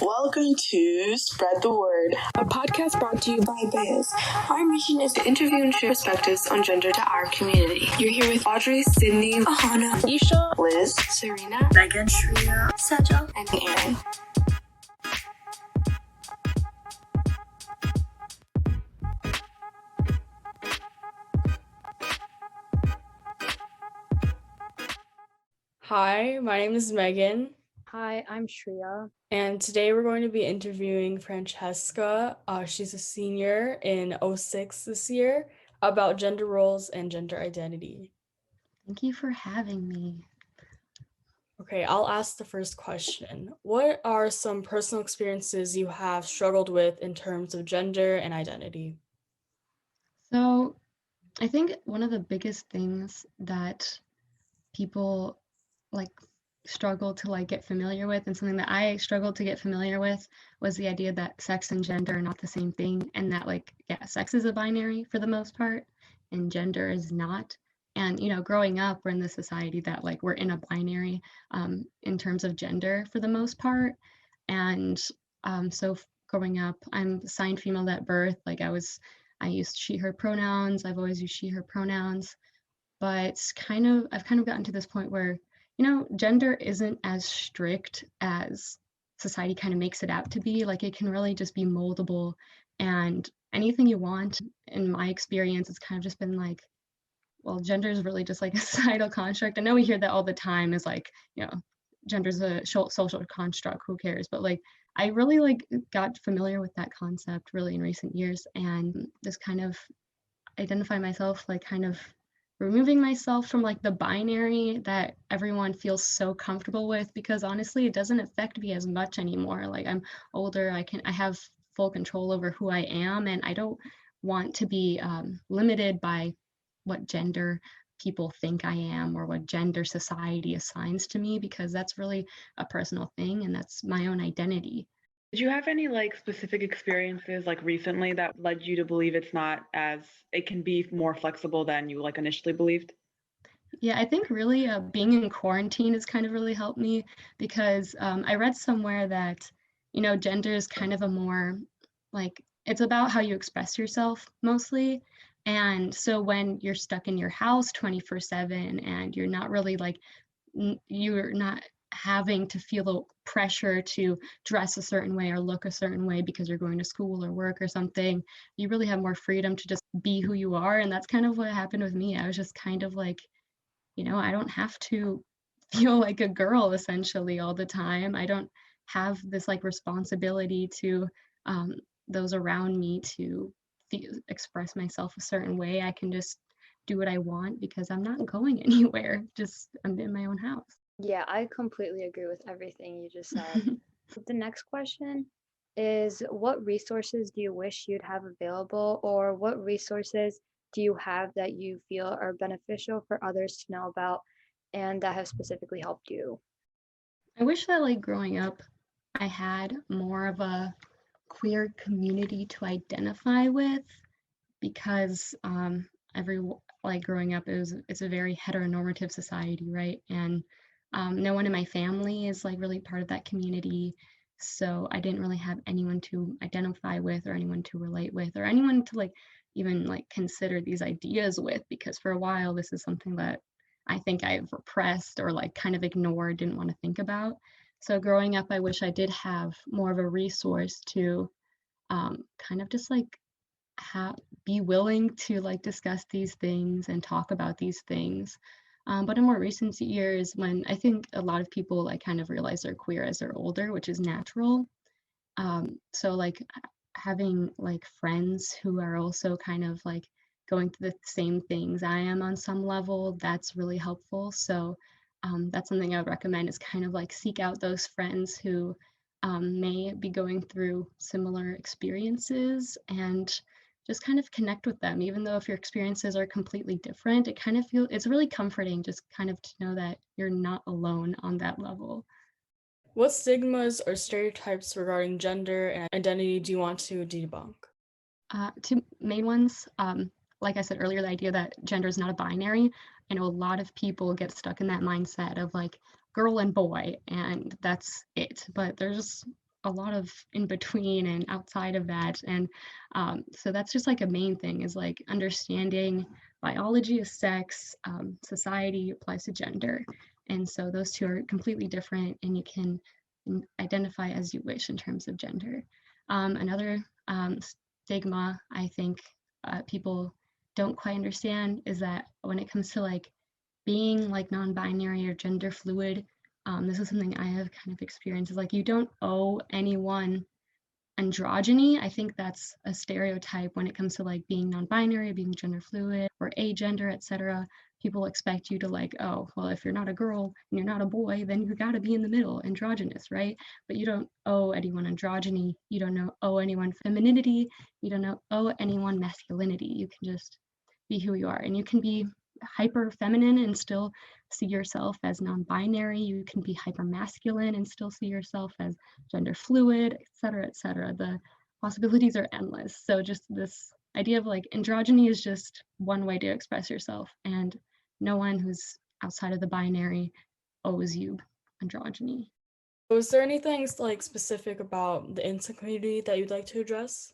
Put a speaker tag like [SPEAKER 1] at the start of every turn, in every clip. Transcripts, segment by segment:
[SPEAKER 1] Welcome to Spread the Word,
[SPEAKER 2] a podcast brought to you by Biz. Our mission is to interview and share perspectives on gender to our community. You're here with Audrey, Sydney, Ahana,
[SPEAKER 1] Isha, Liz,
[SPEAKER 2] Serena,
[SPEAKER 3] Megan,
[SPEAKER 2] Shreya, Sejal, and Aaron.
[SPEAKER 4] Hi, my name is Megan.
[SPEAKER 5] Hi, I'm Shreya.
[SPEAKER 4] And today we're going to be interviewing Francesca. She's a senior in 06 this year about gender roles and gender identity.
[SPEAKER 5] Thank you for having me.
[SPEAKER 4] Okay, I'll ask the first question. What are some personal experiences you have struggled with in terms of gender and identity?
[SPEAKER 5] So I think one of the biggest things that people struggle to get familiar with, and something that I struggled to get familiar with, was the idea that sex and gender are not the same thing, and that sex is a binary for the most part and gender is not. And growing up, we're in this society that we're in a binary in terms of gender for the most part. And so growing up, I'm assigned female at birth. I used she her pronouns. I've always used she her pronouns. But I've kind of gotten to this point where gender isn't as strict as society kind of makes it out to be. It can really just be moldable, and anything you want. In my experience, it's kind of just been well, gender is really just a societal construct. I know we hear that all the time, is gender's a social construct, who cares? But I really got familiar with that concept really in recent years, and just kind of identify myself kind of removing myself from the binary that everyone feels so comfortable with, because honestly it doesn't affect me as much anymore. I'm older, I have full control over who I am, and I don't want to be limited by what gender people think I am or what gender society assigns to me, because that's really a personal thing and that's my own identity.
[SPEAKER 3] Did you have any specific experiences recently that led you to believe it can be more flexible than you initially believed?
[SPEAKER 5] Yeah, I think really being in quarantine has kind of really helped me, because I read somewhere that gender is kind of a more it's about how you express yourself mostly. And so when you're stuck in your house 24/7 and you're not really you're not having to feel the pressure to dress a certain way or look a certain way because you're going to school or work or something, you really have more freedom to just be who you are. And that's kind of what happened with me. I was just kind of I don't have to feel like a girl essentially all the time. I don't have this responsibility to those around me to express myself a certain way. I can just do what I want because I'm not going anywhere. I'm in my own house.
[SPEAKER 6] Yeah, I completely agree with everything you just said. The next question is, what resources do you wish you'd have available, or what resources do you have that you feel are beneficial for others to know about and that have specifically helped you?
[SPEAKER 5] I wish that growing up, I had more of a queer community to identify with, because growing up, it's a very heteronormative society, right? And no one in my family is really part of that community, so I didn't really have anyone to identify with or anyone to relate with or anyone to even consider these ideas with, because for a while this is something that I think I've repressed or kind of ignored, didn't want to think about. So growing up, I wish I did have more of a resource to kind of just be willing to discuss these things and talk about these things. But in more recent years, when I think a lot of people kind of realize they're queer as they're older, which is natural. So having friends who are also kind of going through the same things I am on some level, that's really helpful. So that's something I would recommend, is kind of seek out those friends who may be going through similar experiences, and just kind of connect with them. Even though if your experiences are completely different, it's really comforting just kind of to know that you're not alone on that level.
[SPEAKER 4] What stigmas or stereotypes regarding gender and identity do you want to debunk?
[SPEAKER 5] Two main ones. Like I said earlier, the idea that gender is not a binary. I know a lot of people get stuck in that mindset of girl and boy, and that's it. But there's a lot of in between and outside of that. And so that's just like a main thing, is like understanding biology is sex, society applies to gender. And so those two are completely different, and you can identify as you wish in terms of gender. Another stigma I think people don't quite understand is that when it comes to like being like non-binary or gender fluid, this is something I have kind of experienced, is like you don't owe anyone androgyny. I think that's a stereotype when it comes to like being non-binary, being gender fluid or agender, etc. People expect you to like, oh, well, if you're not a girl and you're not a boy, then you got to be in the middle, androgynous, right? But you don't owe anyone androgyny. You don't owe anyone femininity. You don't owe anyone masculinity. You can just be who you are, and you can be hyper feminine and still see yourself as non-binary. You can be hyper masculine and still see yourself as gender fluid, etc., etc. The possibilities are endless. So just this idea of like androgyny is just one way to express yourself, and no one who's outside of the binary owes you androgyny.
[SPEAKER 4] Was there anything like specific about the IMSA community that you'd like to address?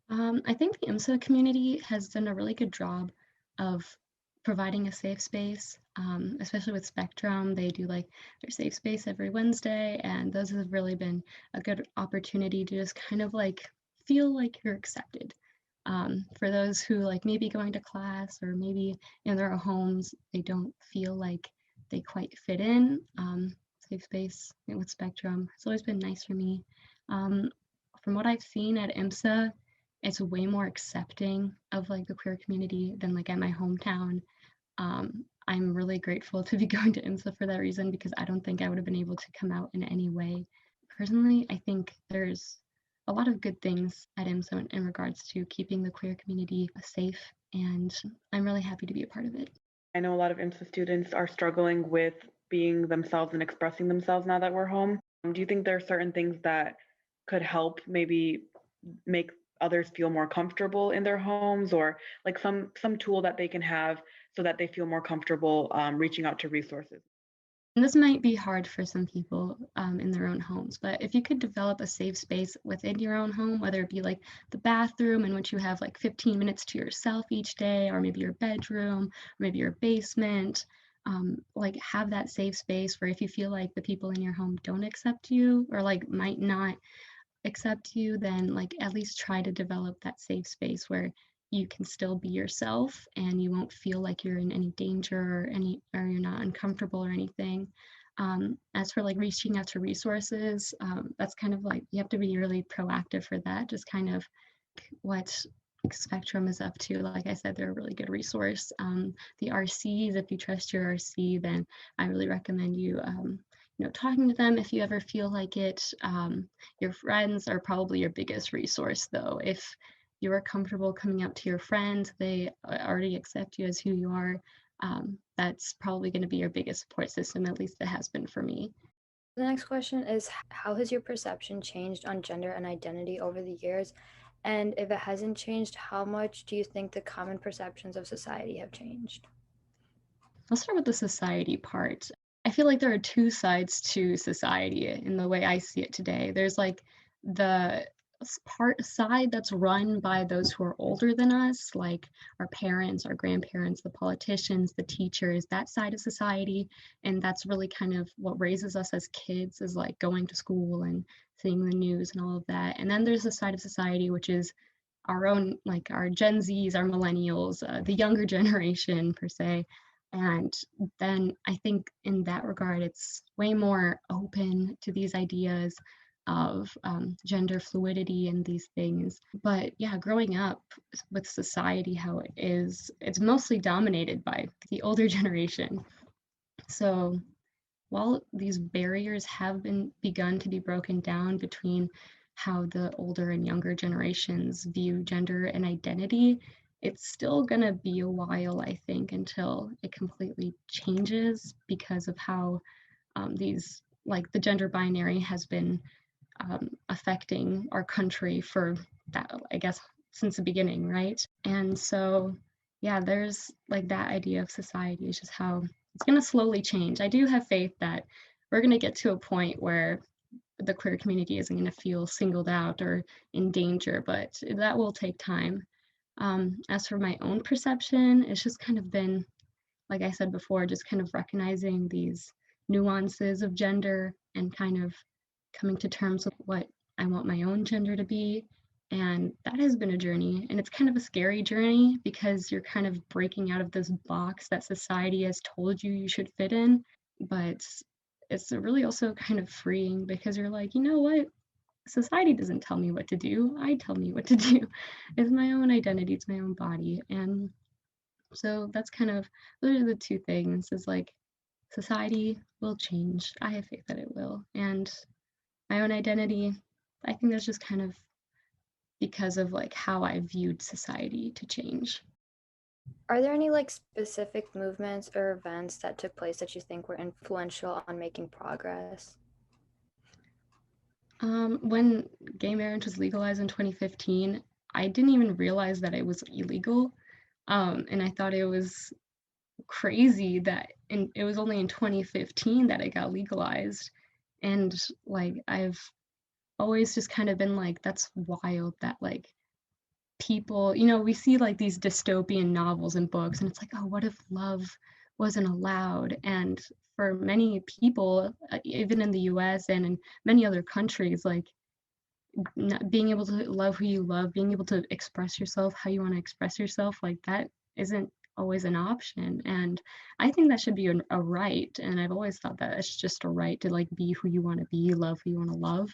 [SPEAKER 5] I think the IMSA community has done a really good job of providing a safe space, especially with Spectrum. They do like their safe space every Wednesday, and those have really been a good opportunity to just kind of like feel like you're accepted. For those who like maybe going to class or maybe in their homes, they don't feel like they quite fit in. Safe space with Spectrum has always been nice for me. From what I've seen at IMSA, it's way more accepting of like the queer community than like at my hometown. I'm really grateful to be going to IMSA for that reason, because I don't think I would have been able to come out in any way. Personally, I think there's a lot of good things at IMSA in regards to keeping the queer community safe, and I'm really happy to be a part of it.
[SPEAKER 3] I know a lot of IMSA students are struggling with being themselves and expressing themselves now that we're home. Do you think there are certain things that could help maybe make others feel more comfortable in their homes, or like some tool that they can have so that they feel more comfortable reaching out to resources?
[SPEAKER 5] And this might be hard for some people in their own homes, but if you could develop a safe space within your own home, whether it be like the bathroom in which you have like 15 minutes to yourself each day, or maybe your bedroom, or maybe your basement, like have that safe space where if you feel like the people in your home don't accept you or like might not accept you, then like at least try to develop that safe space where you can still be yourself and you won't feel like you're in any danger or you're not uncomfortable or anything. As for like reaching out to resources, that's kind of like you have to be really proactive for that. Just kind of what Spectrum is up to. Like I said, they're a really good resource. The RCs, if you trust your RC, then I really recommend you talking to them if you ever feel like it. Your friends are probably your biggest resource, though. If you are comfortable coming out to your friends, they already accept you as who you are, that's probably going to be your biggest support system. At least it has been for me.
[SPEAKER 6] The next question is, how has your perception changed on gender and identity over the years? And if it hasn't changed, how much do you think the common perceptions of society have changed?
[SPEAKER 5] I'll start with the society part. I feel like there are two sides to society in the way I see it today. There's like the side that's run by those who are older than us, like our parents, our grandparents, the politicians, the teachers, that side of society. And that's really kind of what raises us as kids, is like going to school and seeing the news and all of that. And then there's the side of society which is our own, like our Gen Zs, our millennials, the younger generation per se. And then I think in that regard, it's way more open to these ideas of gender fluidity and these things. But yeah, growing up with society, how it is, it's mostly dominated by the older generation. So while these barriers have begun to be broken down between how the older and younger generations view gender and identity, it's still going to be a while, I think, until it completely changes, because of how these, like the gender binary has been affecting our country for that, I guess, since the beginning, right? And so, yeah, there's like that idea of society is just how it's going to slowly change. I do have faith that we're going to get to a point where the queer community isn't going to feel singled out or in danger, but that will take time. As for my own perception, it's just kind of been, like I said before, just kind of recognizing these nuances of gender and kind of coming to terms with what I want my own gender to be. And that has been a journey. And it's kind of a scary journey because you're kind of breaking out of this box that society has told you you should fit in. But it's really also kind of freeing because you're like, you know what? Society doesn't tell me what to do. I tell me what to do. It's my own identity, it's my own body. And so that's kind of, those are the two things, is like society will change. I have faith that it will. And my own identity, I think that's just kind of because of like how I viewed society to change.
[SPEAKER 6] Are there any like specific movements or events that took place that you think were influential on making progress?
[SPEAKER 5] When gay marriage was legalized in 2015, I didn't even realize that it was illegal. And I thought it was crazy that it was only in 2015 that it got legalized. And like I've always just kind of been like, that's wild that like people, we see like these dystopian novels and books, and it's like, oh, what if love wasn't allowed? And for many people, even in the US and in many other countries, like not being able to love who you love, being able to express yourself how you want to express yourself, like that isn't always an option. And I think that should be a right. And I've always thought that it's just a right to like be who you want to be, love who you want to love.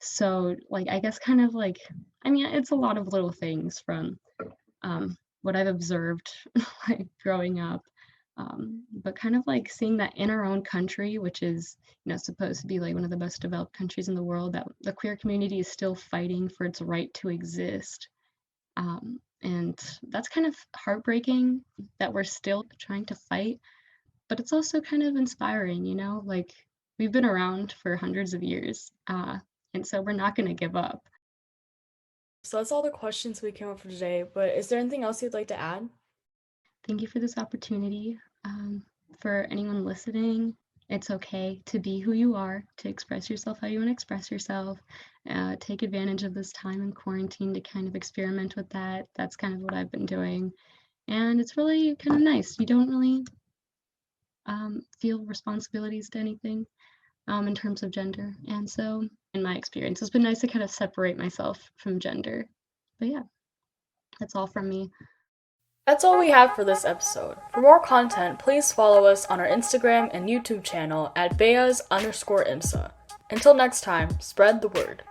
[SPEAKER 5] So like I guess kind of like, I mean, it's a lot of little things from what I've observed like growing up, but kind of like seeing that in our own country, which is supposed to be like one of the best developed countries in the world, that the queer community is still fighting for its right to exist. And that's kind of heartbreaking that we're still trying to fight, but it's also kind of inspiring, like we've been around for hundreds of years. And so we're not going to give up.
[SPEAKER 4] So that's all the questions we came up for today, but is there anything else you'd like to add?
[SPEAKER 5] Thank you for this opportunity. For anyone listening, it's okay to be who you are, to express yourself how you want to express yourself. Take advantage of this time in quarantine to kind of experiment with that. That's kind of what I've been doing. And it's really kind of nice. You don't really feel responsibilities to anything in terms of gender. And so, in my experience, it's been nice to kind of separate myself from gender. But yeah, that's all from me.
[SPEAKER 4] That's all we have for this episode. For more content, please follow us on our Instagram and YouTube channel at Beas_IMSA. Until next time, spread the word.